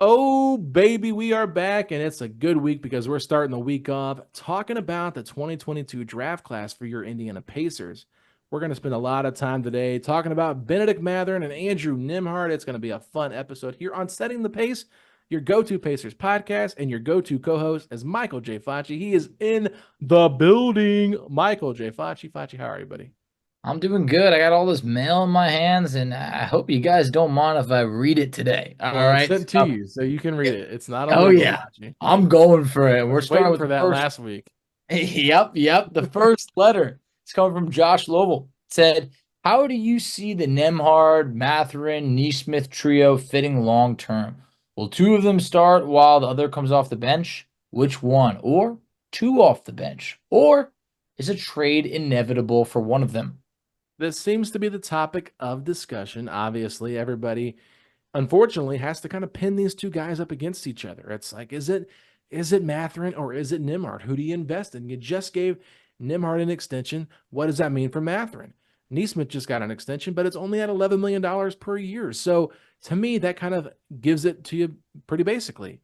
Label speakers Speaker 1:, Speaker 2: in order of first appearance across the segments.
Speaker 1: Oh, baby, we are back, and it's a good week because we're starting the week off talking about the 2022 draft class for your Indiana Pacers. We're going to spend a lot of time today talking about Benedict Mathurin and Andrew Nembhard. It's going to be a fun episode here on Setting the Pace, your go-to Pacers podcast, and your go-to co-host is Michael J. Facci. He is in the building. Michael J. Facci. Facci, how are you, buddy?
Speaker 2: I'm doing good. I got all this mail in my hands, and I hope you guys don't mind if I read it today. All
Speaker 1: Well, it's
Speaker 2: right.
Speaker 1: sent to you, so you can read it. It's not
Speaker 2: Oh
Speaker 1: illegal,
Speaker 2: yeah,
Speaker 1: Facci.
Speaker 2: I'm going for it.
Speaker 1: I
Speaker 2: We're
Speaker 1: was
Speaker 2: starting
Speaker 1: waiting
Speaker 2: with
Speaker 1: for
Speaker 2: the
Speaker 1: that
Speaker 2: first.
Speaker 1: last week.
Speaker 2: Yep. The first letter. It's coming from Josh Lovell. It said, "How do you see the Nembhard, Mathurin, Neismith trio fitting long term? Will two of them start while the other comes off the bench? Which one? Or two off the bench? Or is a trade inevitable for one of them?"
Speaker 1: This seems to be the topic of discussion. Obviously, everybody unfortunately has to kind of pin these two guys up against each other. It's like, is it Mathurin or is it Nembhard? Who do you invest in? You just gave Nembhard an extension. What does that mean for Mathurin? Neismith just got an extension, but it's only at $11 million per year. So to me, that kind of gives it to you pretty basically.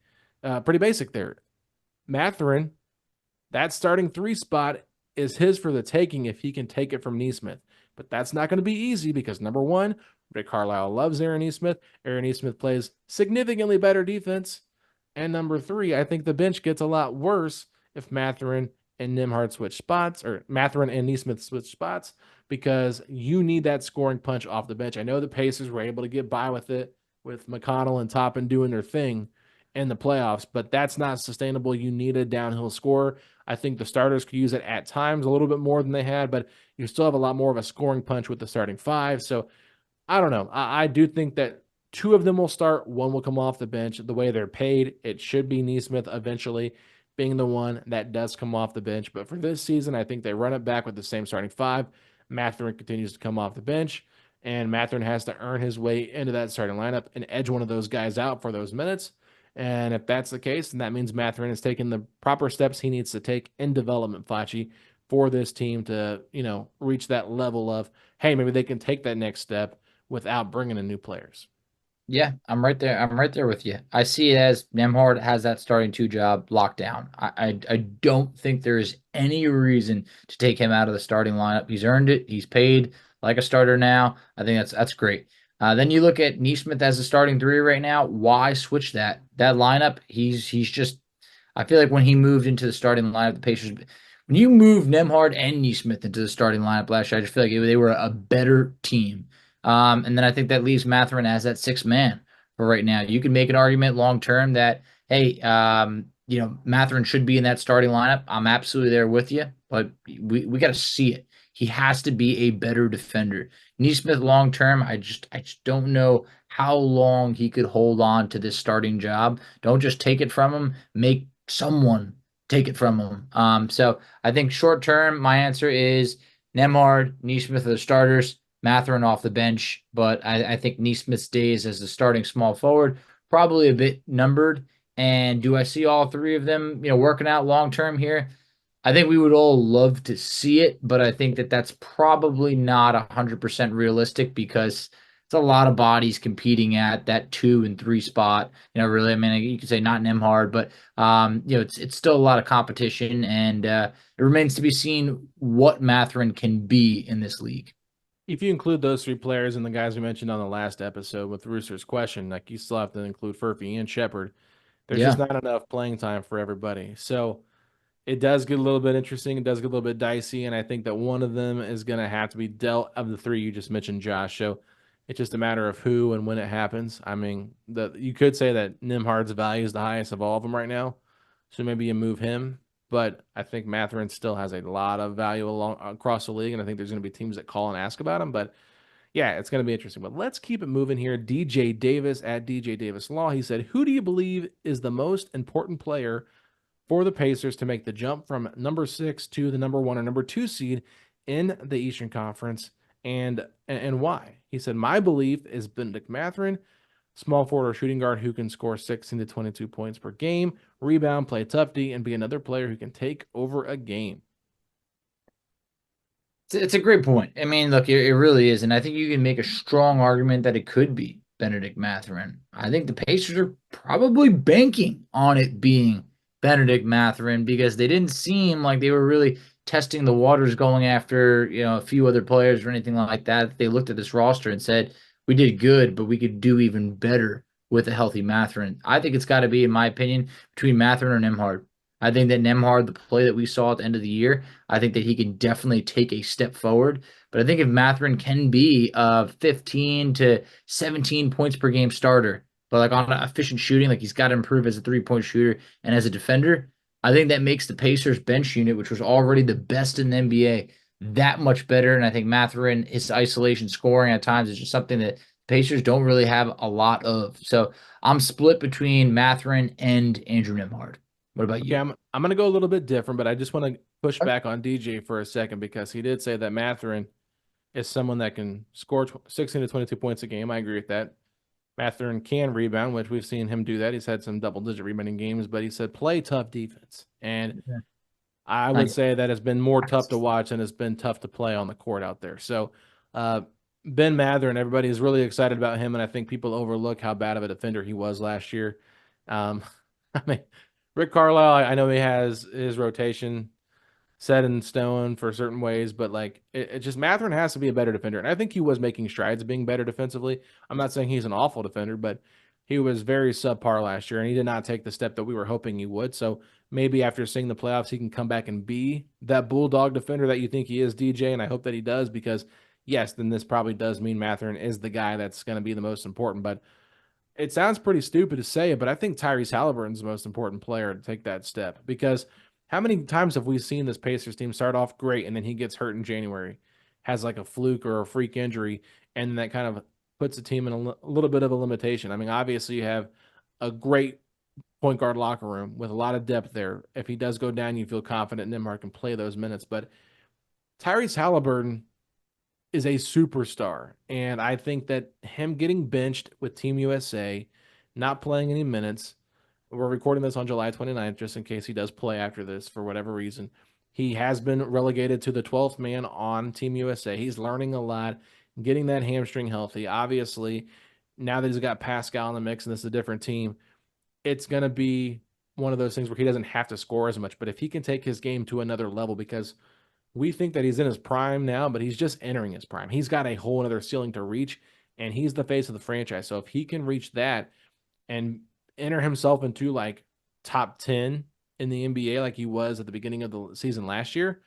Speaker 1: Pretty basic there. Mathurin, that starting three spot is his for the taking if he can take it from Neismith. But that's not going to be easy because number one, Rick Carlisle loves Aaron Neismith. Aaron Neismith plays significantly better defense. And number three, I think the bench gets a lot worse if Mathurin and Nembhard switch spots, or Mathurin and Neismith switch spots, because you need that scoring punch off the bench. I know the Pacers were able to get by with it with McConnell and Toppin doing their thing in the playoffs, but that's not sustainable. You need a downhill scorer. I think the starters could use it at times a little bit more than they had, but you still have a lot more of a scoring punch with the starting five. So I don't know. I do think that two of them will start. One will come off the bench. The way they're paid, it should be Neismith eventually being the one that does come off the bench. But for this season, I think they run it back with the same starting five. Mathurin continues to come off the bench, and Mathurin has to earn his way into that starting lineup and edge one of those guys out for those minutes. And if that's the case, then that means Mathurin has taken the proper steps he needs to take in development, Facci, for this team to, reach that level of, hey, maybe they can take that next step without bringing in new players.
Speaker 2: Yeah, I'm right there. I'm right there with you. I see it as Nemhard has that starting two job locked down. I don't think there is any reason to take him out of the starting lineup. He's earned it. He's paid like a starter now. I think that's great. Then you look at Neesmith as a starting three right now. Why switch that lineup? He's just. I feel like when he moved into the starting lineup, the Pacers. When you move Nemhard and Neesmith into the starting lineup last year, I just feel like they were a better team. And then I think that leaves Mathurin as that sixth man for right now. You can make an argument long term that, hey, Mathurin should be in that starting lineup. I'm absolutely there with you, but we got to see it. He has to be a better defender. Neesmith long term, I just don't know how long he could hold on to this starting job. Don't just take it from him. Make someone take it from him. So I think short term, my answer is Nembhard, Neesmith are the starters. Mathurin off the bench, but I think Neesmith's days as the starting small forward probably a bit numbered. And do I see all three of them, working out long term here? I think we would all love to see it, but I think that that's probably not 100% realistic because it's a lot of bodies competing at that 2 and 3 spot. Really, I mean, you could say not Nemhard, but it's still a lot of competition, and it remains to be seen what Mathurin can be in this league.
Speaker 1: If you include those three players and the guys we mentioned on the last episode with Rooster's question, like you still have to include Furphy and Shepard. There's just
Speaker 2: Yeah.
Speaker 1: not enough playing time for everybody. So it does get a little bit interesting. It does get a little bit dicey. And I think that one of them is going to have to be dealt of the three you just mentioned, Josh. So it's just a matter of who and when it happens. I mean, you could say that Nimhard's value is the highest of all of them right now. So maybe you move him. But I think Mathurin still has a lot of value across the league. And I think there's going to be teams that call and ask about him. But yeah, it's going to be interesting. But let's keep it moving here. DJ Davis at DJ Davis Law. He said, who do you believe is the most important player for the Pacers to make the jump from number 6 to the number 1 or number 2 seed in the Eastern Conference, and why? He said, my belief is Benedict Mathurin, small forward or shooting guard who can score 16 to 22 points per game, rebound, play tough D, and be another player who can take over a game.
Speaker 2: It's a great point. I mean, look, it really is. And I think you can make a strong argument that it could be Benedict Mathurin. I think the Pacers are probably banking on it being Benedict Mathurin because they didn't seem like they were really testing the waters going after, a few other players or anything like that. They looked at this roster and said, we did good, but we could do even better with a healthy Mathurin. I think it's got to be, in my opinion, between Mathurin and Nembhard. I think that Nembhard, the play that we saw at the end of the year, I think that he can definitely take a step forward. But I think if Mathurin can be a 15 to 17 points per game starter, but like on efficient shooting, like he's got to improve as a 3-point shooter and as a defender, I think that makes the Pacers bench unit, which was already the best in the NBA, that much better. And I think Mathurin, his isolation scoring at times is just something that Pacers don't really have a lot of. So I'm split between Mathurin and Andrew Nembhard. What about
Speaker 1: Okay,
Speaker 2: you?
Speaker 1: I'm gonna go a little bit different, but I just want to push back on DJ for a second because he did say that Mathurin is someone that can score 16 to 22 points a game. I agree with that. Mathurin can rebound, which we've seen him do that. He's had some double-digit rebounding games, but he said play tough defense. And
Speaker 2: Yeah.
Speaker 1: I would say that it's been more tough to watch and it's been tough to play on the court out there. So uh, Benn Methurin, everybody is really excited about him, and I think people overlook how bad of a defender he was last year. Um, I mean, Rick Carlisle, I know he has his rotation set in stone for certain ways, but like it just Mathurin has to be a better defender. And I think he was making strides being better defensively. I'm not saying he's an awful defender, but he was very subpar last year and he did not take the step that we were hoping he would. So maybe after seeing the playoffs, he can come back and be that bulldog defender that you think he is, DJ. And I hope that he does because yes, then this probably does mean Mathurin is the guy that's going to be the most important. But it sounds pretty stupid to say, but I think Tyrese Halliburton's the most important player to take that step because how many times have we seen this Pacers team start off great and then he gets hurt in January, has like a fluke or a freak injury, and that kind of puts the team in a little bit of a limitation. I mean, obviously you have a great point guard locker room with a lot of depth there. If he does go down, you feel confident Nembhard can play those minutes. But Tyrese Halliburton is a superstar. And I think that him getting benched with Team USA, not playing any minutes, we're recording this on July 29th, just in case he does play after this for whatever reason. He has been relegated to the 12th man on Team USA. He's learning a lot, getting that hamstring healthy. Obviously, now that he's got Pascal in the mix and this is a different team, it's going to be one of those things where he doesn't have to score as much. But if he can take his game to another level, because we think that he's in his prime now, but he's just entering his prime. He's got a whole other ceiling to reach, and he's the face of the franchise. So if he can reach that and enter himself into like top 10 in the NBA like he was at the beginning of the season last year,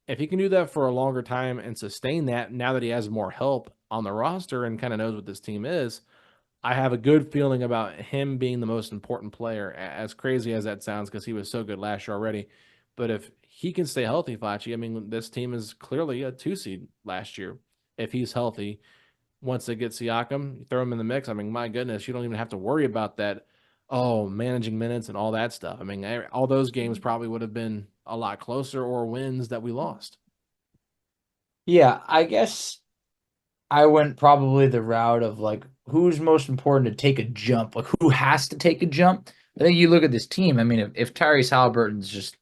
Speaker 1: if he can do that for a longer time and sustain that now that he has more help on the roster and kind of knows what this team is, I have a good feeling about him being the most important player, as crazy as that sounds, because he was so good last year already. But if he can stay healthy, Facci, I mean, this team is clearly a 2 seed last year. If he's healthy, once they get Siakam, you throw him in the mix. I mean, my goodness, you don't even have to worry about that. Oh, managing minutes and all that stuff. I mean, all those games probably would have been a lot closer or wins that we lost.
Speaker 2: Yeah, I guess I went probably the route of like who's most important to take a jump, like who has to take a jump. I think you look at this team. I mean, if Tyrese Halliburton's just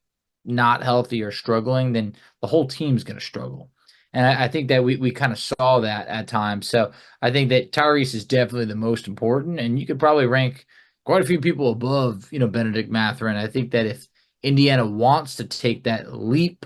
Speaker 2: not healthy or struggling, then the whole team's going to struggle. And I think that we kind of saw that at times. So I think that Tyrese is definitely the most important, and you could probably rank quite a few people above, Benedict Mathurin. I think that if Indiana wants to take that leap,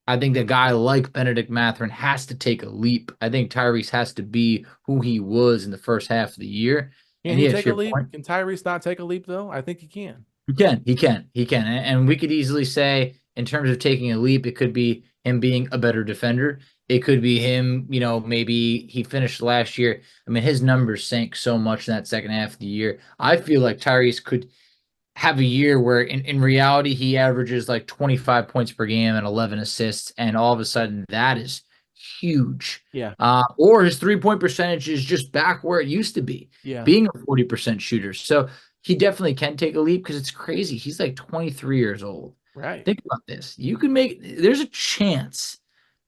Speaker 2: I think a guy like Benedict Mathurin has to take a leap. I think Tyrese has to be who he was in the first half of the year.
Speaker 1: Can
Speaker 2: And
Speaker 1: he
Speaker 2: yeah, to
Speaker 1: take a
Speaker 2: your
Speaker 1: leap?
Speaker 2: point,
Speaker 1: Can Tyrese not take a leap, though? I think he can.
Speaker 2: he can. And we could easily say, in terms of taking a leap, it could be him being a better defender. It could be him, maybe he finished last year. I mean, his numbers sank so much in that second half of the year. I feel like Tyrese could have a year where in reality he averages like 25 points per game and 11 assists, and all of a sudden that is huge.
Speaker 1: Yeah.
Speaker 2: Or his 3-point percentage is just back where it used to be,
Speaker 1: Yeah.
Speaker 2: being a 40% shooter. So he definitely can take a leap because it's crazy. He's like 23 years old.
Speaker 1: Right.
Speaker 2: Think about this. There's a chance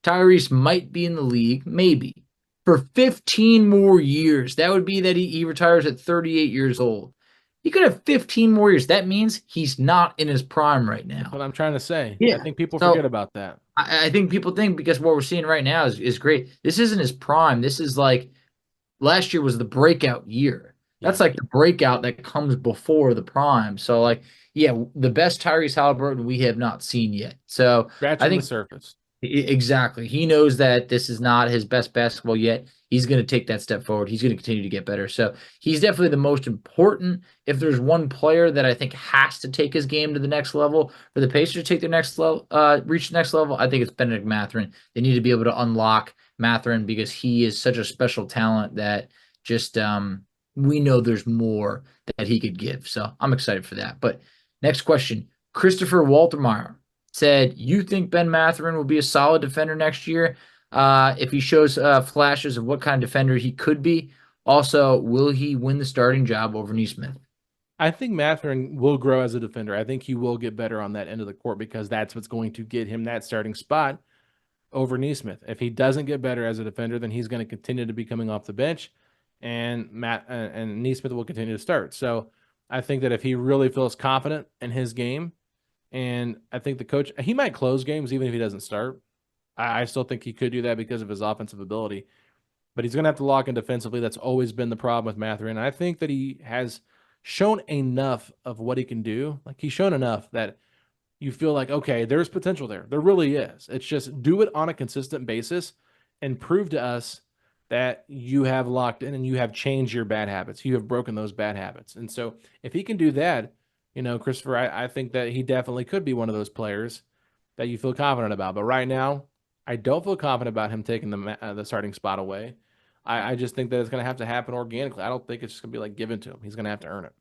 Speaker 2: Tyrese might be in the league, maybe, for 15 more years. That would be that he retires at 38 years old. He could have 15 more years. That means he's not in his prime right
Speaker 1: That's
Speaker 2: now.
Speaker 1: what I'm trying to say. I
Speaker 2: Yeah.
Speaker 1: think people forget
Speaker 2: So
Speaker 1: about that.
Speaker 2: I think people think because what we're seeing right now is great. This isn't his prime. This is like last year was the breakout year. That's
Speaker 1: Yeah.
Speaker 2: like the breakout that comes before the prime. So like, yeah, the best Tyrese Halliburton we have not seen yet. So I
Speaker 1: Scratching the
Speaker 2: think
Speaker 1: surface.
Speaker 2: exactly. He knows that this is not his best basketball yet. He's going to take that step forward. He's going to continue to get better. So he's definitely the most important. If there's one player that I think has to take his game to the next level for the Pacers to take their next level, reach the next level, I think it's Benn Methurin. They need to be able to unlock Mathurin because he is such a special talent that just we know there's more that he could give. So I'm excited for that. But next question, Christopher Waltermire said, you think Benn Methurin will be a solid defender next year if he shows flashes of what kind of defender he could be? Also, will he win the starting job over Neismith?
Speaker 1: I think Mathurin will grow as a defender. I think he will get better on that end of the court because that's what's going to get him that starting spot over Neismith. If he doesn't get better as a defender, then he's going to continue to be coming off the bench, and Neismith will continue to start. So I think that if he really feels confident in his game, and I think the coach, he might close games even if he doesn't start. I still think he could do that because of his offensive ability, but he's going to have to lock in defensively. That's always been the problem with Mathurin. I think that he has shown enough of what he can do. Like he's shown enough that you feel like, okay, there's potential there. There really is. It's just do it on a consistent basis and prove to us that you have locked in and you have changed your bad habits. You have broken those bad habits. And so if he can do that, Christopher, I think that he definitely could be one of those players that you feel confident about. But right now, I don't feel confident about him taking the starting spot away. I just think that it's going to have to happen organically. I don't think it's just going to be like given to him. He's going to have to earn it.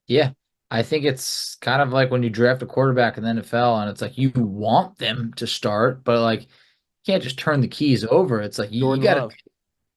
Speaker 2: Yeah, I think it's kind of like when you draft a quarterback in the NFL and it's like you want them to start, but like you can't just turn the keys over. It's like you
Speaker 1: Jordan
Speaker 2: got to.
Speaker 1: Love.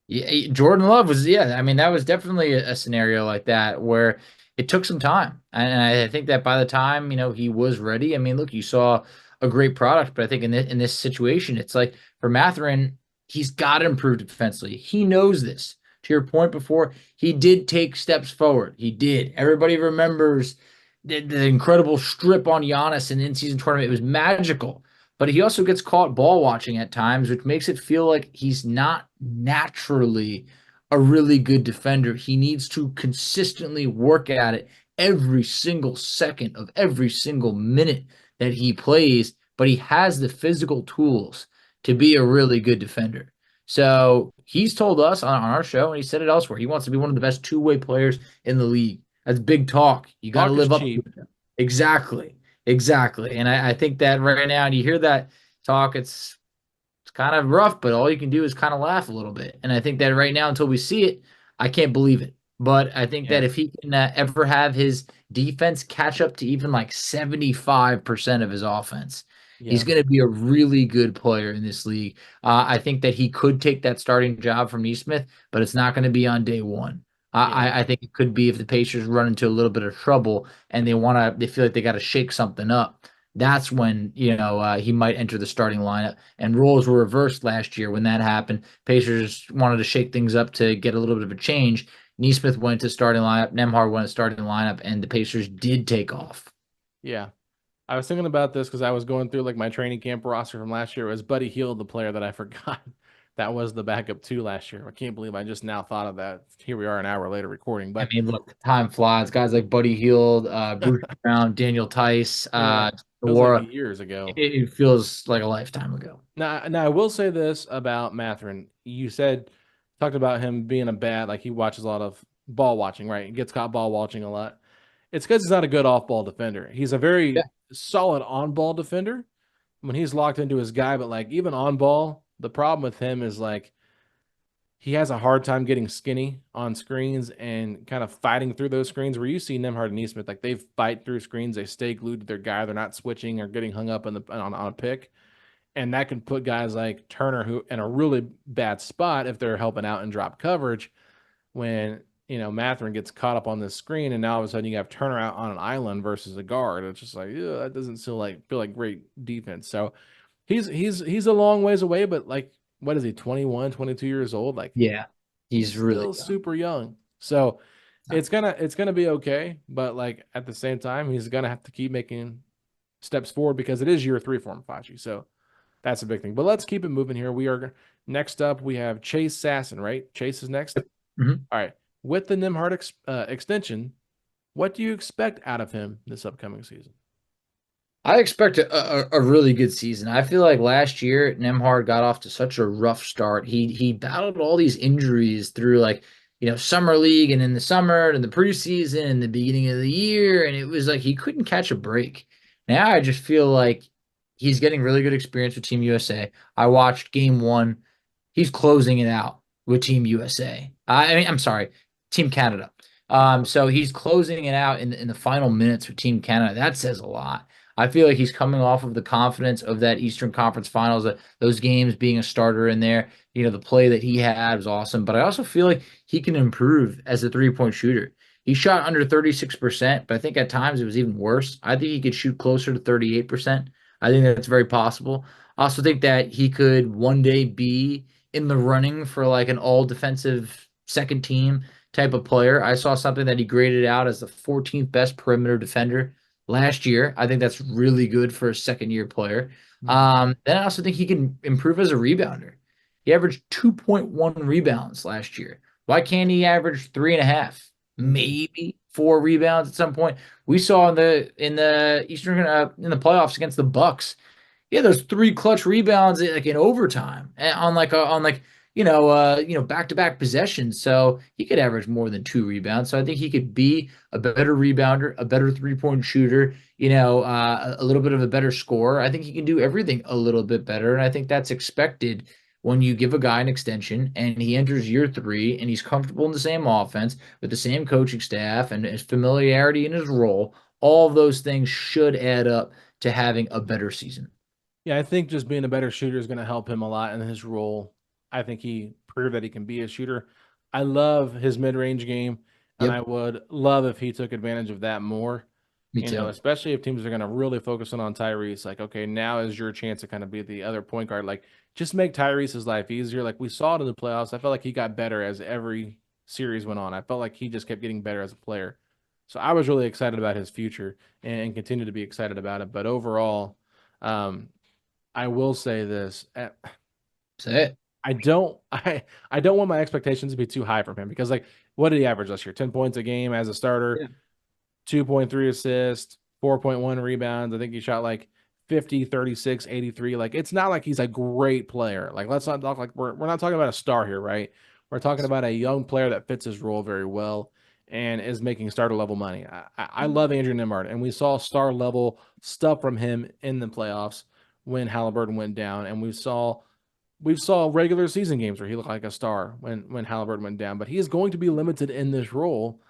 Speaker 2: Yeah, Jordan Love was, yeah. I mean, that was definitely a scenario like that where it took some time, and I think that by the time he was ready. I mean, look, you saw a great product, but I think in this situation, it's like for Mathurin, he's got to improve defensively. He knows this. To your point before, he did take steps forward. He did. Everybody remembers the incredible strip on Giannis in the in-season tournament. It was magical, but he also gets caught ball watching at times, which makes it feel like he's not naturally a really good defender. He needs to consistently work at it every single second of every single minute that he plays, but he has the physical tools to be a really good defender. So he's told us on our show, and he said it elsewhere, he wants to be one of the best two-way players in the league. That's big talk. You got to
Speaker 1: Talk is
Speaker 2: live up to
Speaker 1: cheap.
Speaker 2: it. Exactly. Exactly. And I think that right now, and you hear that talk, it's kind of rough, but all you can do is kind of laugh a little bit. And I think that right now, until we see it, I can't believe it. But I think that
Speaker 1: Yeah.
Speaker 2: if he can ever have his defense catch up to even like 75% of his offense, he's
Speaker 1: Yeah.
Speaker 2: going to be a really good player in this league. I think that he could take that starting job from Neismith, but it's not going to be on day one.
Speaker 1: Yeah.
Speaker 2: I think it could be if the Pacers run into a little bit of trouble and they feel like they got to shake something up. That's when he might enter the starting lineup. And roles were reversed last year when that happened. Pacers wanted to shake things up to get a little bit of a change. Neismith went to starting lineup. Nembhard went to starting lineup, and the Pacers did take off.
Speaker 1: Yeah. I was thinking about this because I was going through like my training camp roster from last year. It was Buddy Hield, the player that I forgot that was the backup too last year. I can't believe I just now thought of that. Here we are an hour later recording,
Speaker 2: I
Speaker 1: but
Speaker 2: mean, look, time flies. Guys like Buddy Hield, Bruce Brown, Daniel Tice,
Speaker 1: yeah, feels like
Speaker 2: Dewar.
Speaker 1: years ago.
Speaker 2: It feels like a lifetime ago.
Speaker 1: Now I will say this about Mathurin. You talked about him being a bad, like he watches a lot of ball watching, right? He gets caught ball watching a lot. It's because he's not a good off ball defender. He's a
Speaker 2: Yeah,
Speaker 1: very solid on ball defender when he's locked into his guy, but like even on ball, the problem with him is like he has a hard time getting skinny on screens and kind of fighting through those screens where you see Nembhard and Neismith, like they fight through screens, they stay glued to their guy, they're not switching or getting hung up on a pick. And that can put guys like Turner who in a really bad spot if they're helping out in drop coverage when Mathurin gets caught up on this screen and now all of a sudden you have Turner out on an island versus a guard. It's just like, that doesn't feel like great defense. So he's a long ways away, but like what is he, 21, 22 years old? Like
Speaker 2: yeah,
Speaker 1: he's
Speaker 2: he's really
Speaker 1: still
Speaker 2: young.
Speaker 1: super young. So it's gonna be okay, but like at the same time, he's gonna have to keep making steps forward because it is year three for him, Fachi. So that's a big thing. But let's keep it moving here. We are next up. We have Chase Sasson, right? Chase is next.
Speaker 2: Mhm.
Speaker 1: All right. With the Nembhard extension, what do you expect out of him this upcoming season?
Speaker 2: I expect a really good season. I feel like last year Nembhard got off to such a rough start. He battled all these injuries through like summer league and in the summer and the preseason and the beginning of the year, and it was like he couldn't catch a break. Now I just feel like he's getting really good experience with Team USA. I watched game one. He's closing it out with Team USA. I mean, I'm sorry, Team Canada. So he's closing it out in the final minutes for Team Canada. That says a lot. I feel like he's coming off of the confidence of that Eastern Conference Finals, those games being a starter in there. The play that he had was awesome, but I also feel like he can improve as a three-point shooter. He shot under 36%, but I think at times it was even worse. I think he could shoot closer to 38%. I think that's very possible. I also think that he could one day be in the running for like an all defensive second team type of player. I saw something that he graded out as the 14th best perimeter defender last year. I think that's really good for a second year player.
Speaker 1: Mhm.
Speaker 2: Then I also think he can improve as a rebounder. He averaged 2.1 rebounds last year. Why can't he average 3.5?
Speaker 1: Mhm.
Speaker 2: Maybe 4 rebounds at some point. We saw in the Eastern in the playoffs against the Bucks. Yeah, those three clutch rebounds like in overtime on like back to back possessions. So he could average more than 2 rebounds. So I think he could be a better rebounder, a better 3-point shooter. A little bit of a better scorer. I think he can do everything a little bit better, and I think that's expected when you give a guy an extension and he enters year three and he's comfortable in the same offense with the same coaching staff and his familiarity in his role. All of those things should add up to having a better season.
Speaker 1: Yeah, I think just being a better shooter is going to help him a lot in his role. I think he proved that he can be a shooter. I love his mid-range game, and
Speaker 2: Yep,
Speaker 1: I would love if he took advantage of that more.
Speaker 2: me too.
Speaker 1: Especially if teams are going to really focus on Tyrese. Like, okay, now is your chance to kind of be the other point guard. Like, just make Tyrese's life easier. Like we saw it in the playoffs. I felt like he got better as every series went on. I felt like he just kept getting better as a player. So I was really excited about his future and continue to be excited about it. But overall, um, I will say this.
Speaker 2: Say it.
Speaker 1: I don't I don't want my expectations to be too high from him because like what did he average last year? 10 points a game as a starter,
Speaker 2: Yeah.
Speaker 1: 2.3 assists, 4.1 rebounds. I think he shot like 50, 36, 83. Like it's not like he's a great player. Like let's not talk like we're not talking about a star here, right? We're talking about a young player that fits his role very well and is making starter level money. I love Andrew Nembhard, and we saw star level stuff from him in the playoffs when Halliburton went down, and we saw regular season games where he looked like a star when Halliburton went down, but he is going to be limited in this role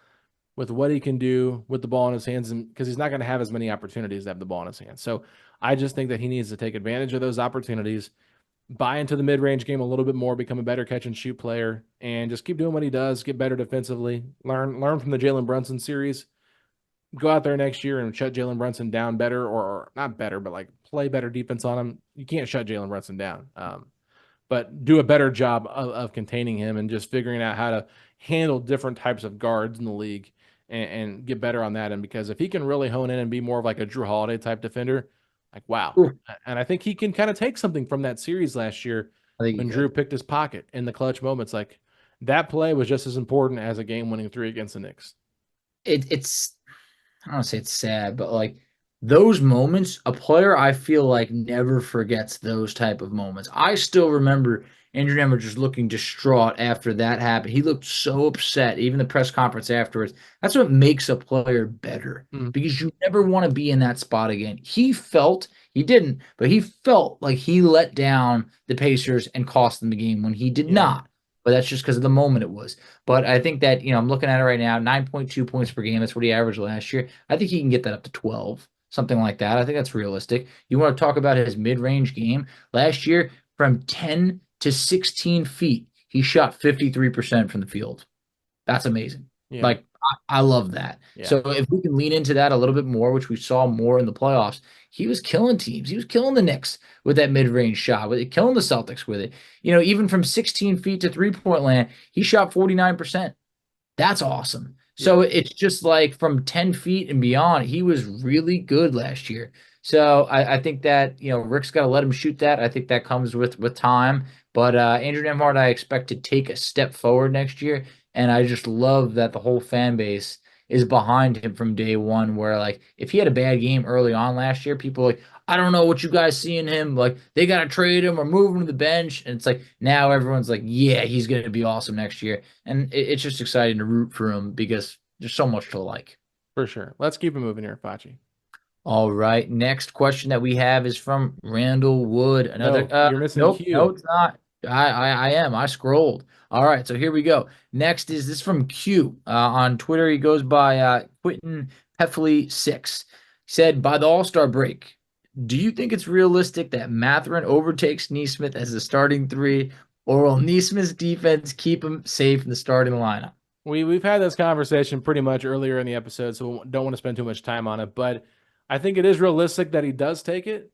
Speaker 1: with what he can do with the ball in his hands, and because he's not going to have as many opportunities to have the ball in his hands. So I just think that he needs to take advantage of those opportunities, buy into the mid-range game a little bit more, become a better catch and shoot player, and just keep doing what he does, get better defensively, learn from the Jalen Brunson series, go out there next year and shut Jalen Brunson down better, or not better, but like play better defense on him. You can't shut Jalen Brunson down. But do a better job of containing him and just figuring out how to handle different types of guards in the league and get better on that. And because if he can really hone in and be more of like a Drew Holiday type defender, like wow.
Speaker 2: Ooh,
Speaker 1: And I think he can kind of take something from that series last year
Speaker 2: I think he
Speaker 1: when Drew
Speaker 2: could.
Speaker 1: picked his pocket in the clutch moments. Like that play was just as important as a game-winning three against the Knicks.
Speaker 2: It's I don't want to say it's sad, but like those moments, a player I feel like never forgets those type of moments. I still remember Andrew Nembhard just looking distraught after that happened. He looked so upset, even the press conference afterwards. That's what makes a player better
Speaker 1: Mm,
Speaker 2: because you never want to be in that spot again. He didn't, but he felt like he let down the Pacers and cost them the game when he did
Speaker 1: yeah.
Speaker 2: not. But that's just because of the moment it was. But I think that, I'm looking at it right now, 9.2 points per game. That's what he averaged last year. I think he can get that up to 12, something like that. I think that's realistic. You want to talk about his mid-range game? Last year, from 10 to 16 feet, he shot 53% from the field. That's amazing.
Speaker 1: Yeah.
Speaker 2: Like, I love that.
Speaker 1: Yeah.
Speaker 2: So if we can lean into that a little bit more, which we saw more in the playoffs, he was killing teams. He was killing the Knicks with that mid-range shot, with it, killing the Celtics with it. Even from 16 feet to three-point land, he shot 49%. That's awesome.
Speaker 1: Yeah.
Speaker 2: So it's just like from 10 feet and beyond, he was really good last year. So I think that, Rick's got to let him shoot that. I think that comes with time. But Andrew Nembhard, I expect to take a step forward next year. And I just love that the whole fan base is behind him from day one. Where like if he had a bad game early on last year, people were like, I don't know what you guys see in him. Like they gotta trade him or move him to the bench. And it's like now everyone's like, yeah, he's gonna be awesome next year. And it's just exciting to root for him because there's so much to like.
Speaker 1: For sure. Let's keep it moving here, Fachi.
Speaker 2: All right. Next question that we have is from Randall Wood. Another
Speaker 1: No, you're missing
Speaker 2: nope, no,
Speaker 1: Q.
Speaker 2: it's not. I am. I scrolled. All right, so here we go. Next is this from Q. On Twitter, he goes by Quentin Heffley 6. He said, by the All-Star break, do you think it's realistic that Mathurin overtakes Neismith as the starting three, or will Neismith's defense keep him safe in the starting lineup?
Speaker 1: We've had this conversation pretty much earlier in the episode, so don't want to spend too much time on it. But I think it is realistic that he does take it.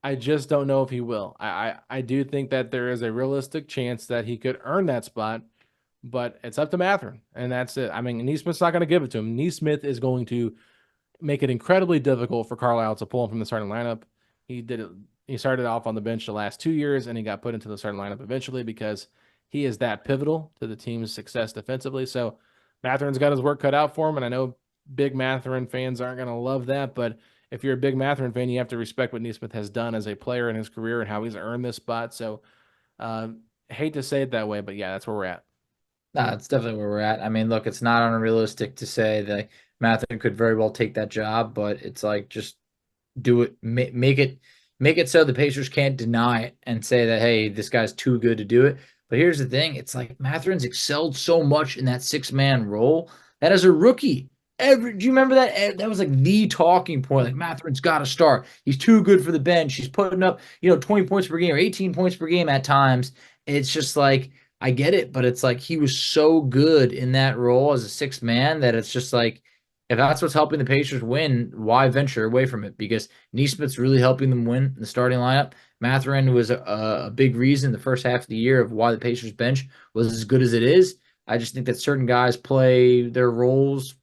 Speaker 1: I just don't know if he will. I do think that there is a realistic chance that he could earn that spot, but it's up to Mathurin, and that's it. I mean, Neismith's not going to give it to him. Neismith is going to make it incredibly difficult for Carlisle to pull him from the starting lineup. He did it. He started off on the bench the last 2 years, and he got put into the starting lineup eventually because he is that pivotal to the team's success defensively. So Mathurin's got his work cut out for him, and I know big Mathurin fans aren't going to love that, but if you're a big Mathurin fan, you have to respect what Neismith has done as a player in his career and how he's earned this spot. So, hate to say it that way, but yeah, that's where we're at.
Speaker 2: No, that's definitely where we're at. I mean, look, it's not unrealistic to say that Mathurin could very well take that job, but it's like just do it, make it so the Pacers can't deny it and say that hey, this guy's too good to do it. But here's the thing: it's like Mathurin's excelled so much in that 6-man role that as a rookie, do you remember that? That was like the talking point. Like Mathurin's got to start. He's too good for the bench. He's putting up 20 points per game or 18 points per game at times. It's just like I get it, but it's like he was so good in that role as a 6 man that it's just like if that's what's helping the Pacers win, why venture away from it? Because Neismith's really helping them win in the starting lineup. Mathurin was a big reason the first half of the year of why the Pacers bench was as good as it is. I just think that certain guys play their roles,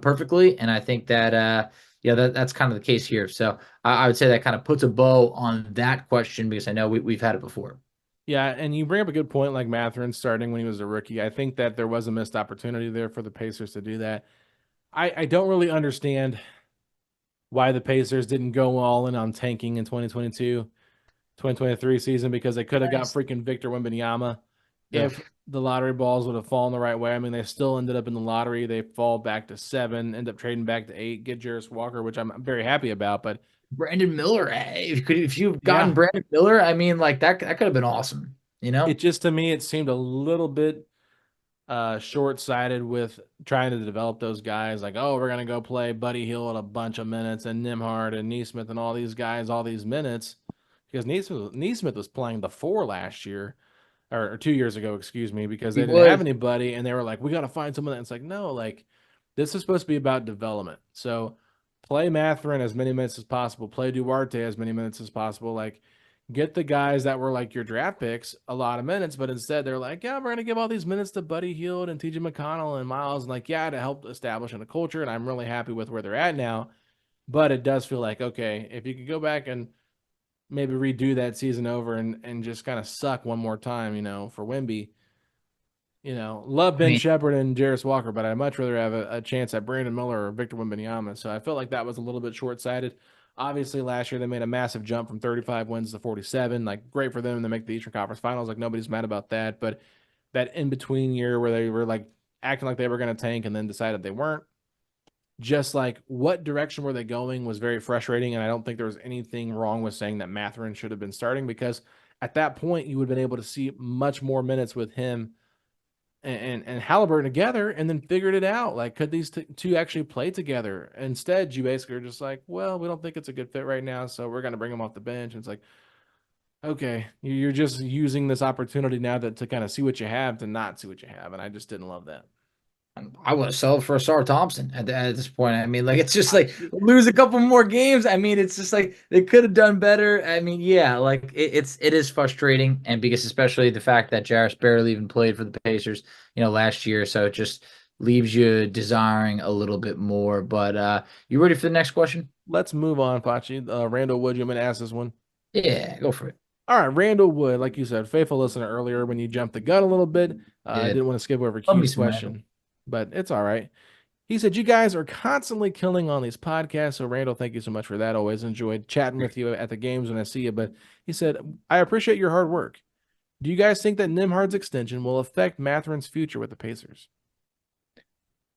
Speaker 2: perfectly, and I think that that's kind of the case here. So I would say that kind of puts a bow on that question because I know we've had it before.
Speaker 1: Yeah, and you bring up a good point like Mathurin starting when he was a rookie. I think that there was a missed opportunity there for the Pacers to do that. I don't really understand why the Pacers didn't go all in on tanking in 2022, 2023 season because they could have got freaking Victor Wembanyama if the lottery balls would have fallen the right way. I mean, they still ended up in the lottery. They fall back to 7, end up trading back to 8, get Jarris Walker, which I'm very happy about. But
Speaker 2: Brandon Miller, if you've gotten
Speaker 1: yeah,
Speaker 2: Brandon Miller, I mean, like that could have been awesome.
Speaker 1: it just to me it seemed a little bit short-sighted with trying to develop those guys. Like, oh, we're gonna go play Buddy Hield a bunch of minutes and Nembhard and Neismith and all these guys all these minutes because Neismith was playing the 4 last year or 2 years ago, excuse me, because
Speaker 2: He
Speaker 1: they didn't have
Speaker 2: was
Speaker 1: anybody and they were like, we got to find someone that it's like, no, like this is supposed to be about development. So play Mathurin as many minutes as possible, play Duarte as many minutes as possible. Like get the guys that were like your draft picks a lot of minutes, but instead they're like, yeah, we're going to give all these minutes to Buddy Hield and TJ McConnell and Miles. And like, yeah, to help establish a culture. And I'm really happy with where they're at now. But it does feel like, okay, if you could go back and maybe redo that season over and just kind of suck one more time, for Wemby. Love
Speaker 2: I
Speaker 1: Ben
Speaker 2: mean,
Speaker 1: Shepherd and Jarris Walker, but I'd much rather have a chance at Brandon Miller or Victor Wembanyama. So I felt like that was a little bit short-sighted. Obviously, last year they made a massive jump from 35 wins to 47. Like, great for them to make the Eastern Conference Finals. Like, nobody's mad about that. But that in-between year where they were, like, acting like they were going to tank and then decided they weren't, just like what direction were they going was very frustrating. And I don't think there was anything wrong with saying that Mathurin should have been starting because at that point you would have been able to see much more minutes with him and Halliburton together and then figured it out. Like, could these two actually play together? Instead, you basically are just like, well, we don't think it's a good fit right now, so we're going to bring him off the bench. And it's like, okay, you're just using this opportunity now to kind of see what you have to not see what you have. And I just didn't love that.
Speaker 2: I would have settled for Asar Thompson at this point. I mean, like it's just like lose a couple more games. I mean, it's just like they could have done better. I mean, yeah, like it is frustrating, and because especially the fact that Jarris barely even played for the Pacers, last year, so it just leaves you desiring a little bit more. But you ready for the next question?
Speaker 1: Let's move on, Pachi. Randall Wood, you want me to ask this one?
Speaker 2: Yeah, go for it.
Speaker 1: All right, Randall Wood, like you said, faithful listener earlier when you jumped the gun a little bit. I
Speaker 2: Did
Speaker 1: didn't want to skip over
Speaker 2: love me
Speaker 1: Q's
Speaker 2: some Randall.
Speaker 1: question, but it's all right. He said, "You guys are constantly killing on these podcasts." So, Randall, thank you so much for that. Always enjoyed chatting with you at the games when I see you. But he said, "I appreciate your hard work. Do you guys think that Nembhard's extension will affect Mathurin's future with the Pacers?"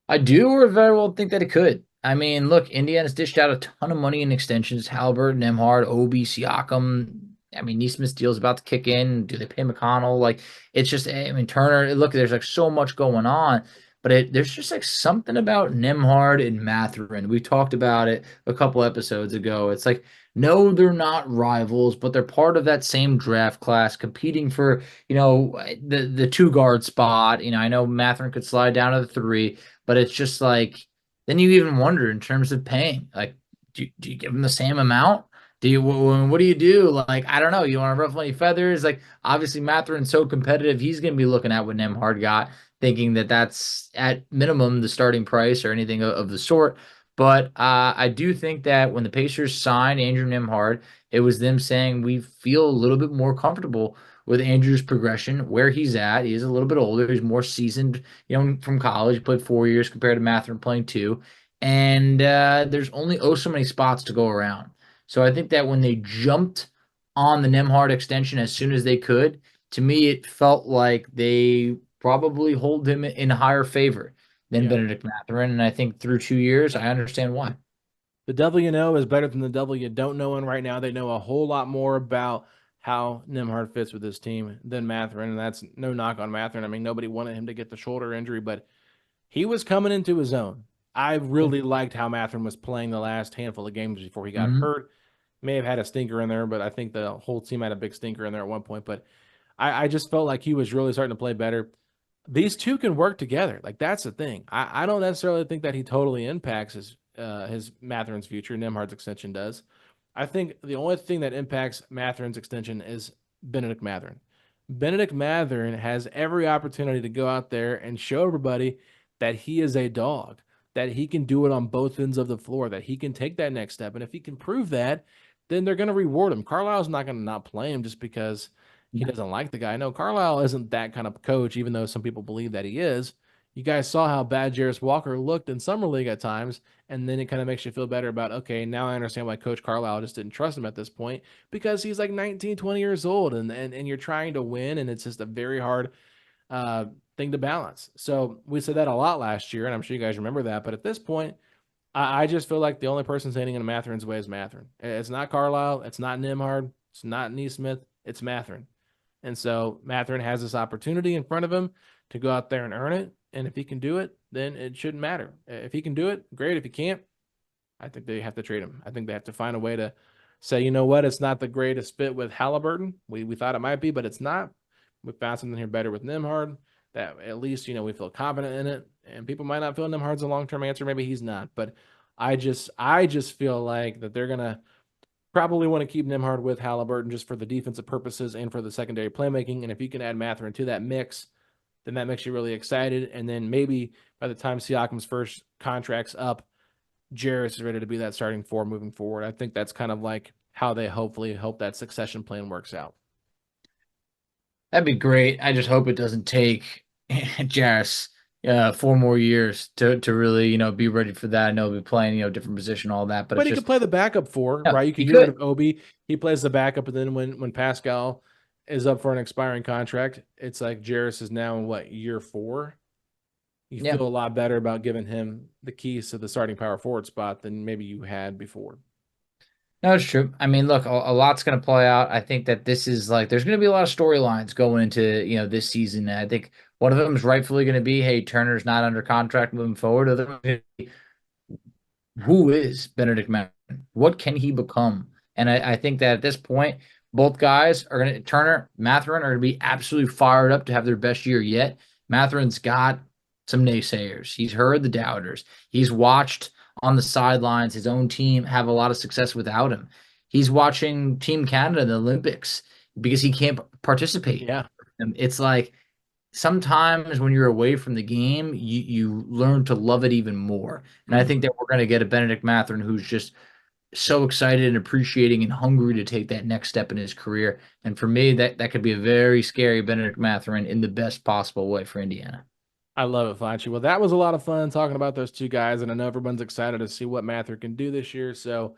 Speaker 2: I do or very well think that it could. I mean, look, Indiana's dished out a ton of money in extensions. Halliburton, Nembhard, Obi, Siakam. I mean, Neismith deal's about to kick in. Do they pay McConnell? Like, it's just, I mean, Turner, look, there's like so much going on, but there's just like something about Nembhard and Mathurin. We talked about it a couple episodes ago. It's like, no, they're not rivals, but they're part of that same draft class, competing for, the two guard spot. I know Mathurin could slide down to the three, but it's just like, then you even wonder in terms of paying. Like, do you give them the same amount? What do you do? Like, I don't know. You want to ruffle any feathers? Like, obviously, Mathurin's so competitive. He's going to be looking at what Nembhard got, thinking that that's at minimum the starting price or anything of the sort. But I do think that when the Pacers signed Andrew Nembhard, it was them saying we feel a little bit more comfortable with Andrew's progression, where he's at. He's a little bit older. He's more seasoned, from college. He played 4 years compared to Mathurin playing two. And there's only so many spots to go around. So I think that when they jumped on the Nembhard extension as soon as they could, to me, it felt like they probably hold him in higher favor than
Speaker 1: Yeah.
Speaker 2: Benedict Mathurin. And I think through 2 years, I understand why.
Speaker 1: The devil you know is better than the devil you don't know. And right now, they know a whole lot more about how Nembhard fits with this team than Mathurin. And that's no knock on Mathurin. I mean, nobody wanted him to get the shoulder injury, but he was coming into his own. I really liked how Mathurin was playing the last handful of games before he got
Speaker 2: Mm-hmm.
Speaker 1: hurt. May have had a stinker in there, but I think the whole team had a big stinker in there at one point. But I just felt like he was really starting to play better. These two can work together. Like that's the thing. I don't necessarily think that he totally impacts his Mathurin's future. Nembhard's extension does. I think the only thing that impacts Mathurin's extension is Benedict Mathurin. Benedict Mathurin has every opportunity to go out there and show everybody that he is a dog, that he can do it on both ends of the floor, that he can take that next step. And if he can prove that, then they're going to reward him. Carlisle's not going to not play him just because he doesn't like the guy. No, Carlisle isn't that kind of coach, even though some people believe that he is. You guys saw how bad Jarris Walker looked in Summer League at times, and then it kind of makes you feel better about, okay, now I understand why Coach Carlisle just didn't trust him at this point because he's like 19, 20 years old, and you're trying to win, and it's just a very hard thing to balance. So we said that a lot last year, and I'm sure you guys remember that. But at this point, I just feel like the only person standing in Mathurin's way is Mathurin. It's not Carlisle. It's not Nembhard. It's not Neismith. It's Mathurin. And so Mathurin has this opportunity in front of him to go out there and earn it. And if he can do it, then it shouldn't matter. If he can do it, great. If he can't, I think they have to trade him. I think they have to find a way to say, you know what, it's not the greatest fit with Halliburton. We thought it might be, but it's not. We found something here better with Nembhard that at least, we feel confident in it. And people might not feel Nembhard's a long-term answer. Maybe he's not. But I just feel like that they're gonna probably want to keep Nembhard with Halliburton just for the defensive purposes and for the secondary playmaking. And if you can add Mathurin to that mix, then that makes you really excited. And then maybe by the time Siakam's first contract's up, Jarris is ready to be that starting four moving forward. I think that's kind of like how they hopefully hope that succession plan works out.
Speaker 2: That'd be great. I just hope it doesn't take Jarris 4 more years to really, be ready for that. I know he'll be playing, different position, all that, but
Speaker 1: But
Speaker 2: it's
Speaker 1: he could
Speaker 2: just,
Speaker 1: play the backup four,
Speaker 2: no,
Speaker 1: right? You
Speaker 2: he
Speaker 1: could get rid
Speaker 2: could.
Speaker 1: of Obi. He plays the backup, and then when Pascal is up for an expiring contract, it's like Jarris is now in what, year 4? You
Speaker 2: Yeah.
Speaker 1: feel a lot better about giving him the keys to the starting power forward spot than maybe you had before.
Speaker 2: No, it's true. I mean, look, a lot's going to play out. I think that this is like, there's going to be a lot of storylines going into, this season. And I think one of them is rightfully going to be, hey, Turner's not under contract moving forward. Who is Benedict Mathurin? What can he become? And I think that at this point, both guys are going to, Turner, Mathurin, are going to be absolutely fired up to have their best year yet. Mathurin's got some naysayers. He's heard the doubters. He's watched on the sidelines his own team have a lot of success without him. He's watching Team Canada in the Olympics because he can't participate.
Speaker 1: Yeah.
Speaker 2: And it's like sometimes when you're away from the game, you learn to love it even more. And I think that we're going to get a Benedict Mathurin who's just so excited and appreciating and hungry to take that next step in his career. And for me, that could be a very scary Benedict Mathurin in the best possible way for Indiana.
Speaker 1: I love it, Flanchy. Well, that was a lot of fun talking about those two guys, and I know everyone's excited to see what Mather can do this year. So,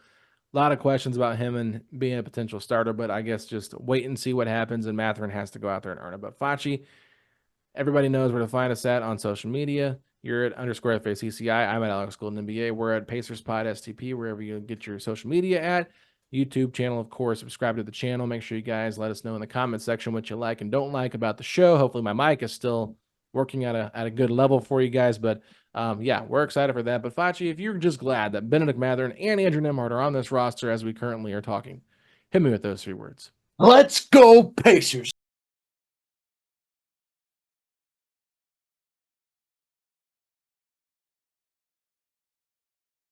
Speaker 1: a lot of questions about him and being a potential starter, but I guess just wait and see what happens, and Mathurin has to go out there and earn it. But Flanchy, everybody knows where to find us at on social media. You're at _ FACCI. I'm at Alex Golden NBA. We're at Pacers Pod STP, wherever you get your social media at. YouTube channel, of course. Subscribe to the channel. Make sure you guys let us know in the comment section what you like and don't like about the show. Hopefully, my mic is still working at a good level for you guys. But yeah, we're excited for that. But Fachi, if you're just glad that Benedict Mathurin and Andrew Nembhard are on this roster as we currently are talking, hit me with those 3 words.
Speaker 2: Let's go, Pacers.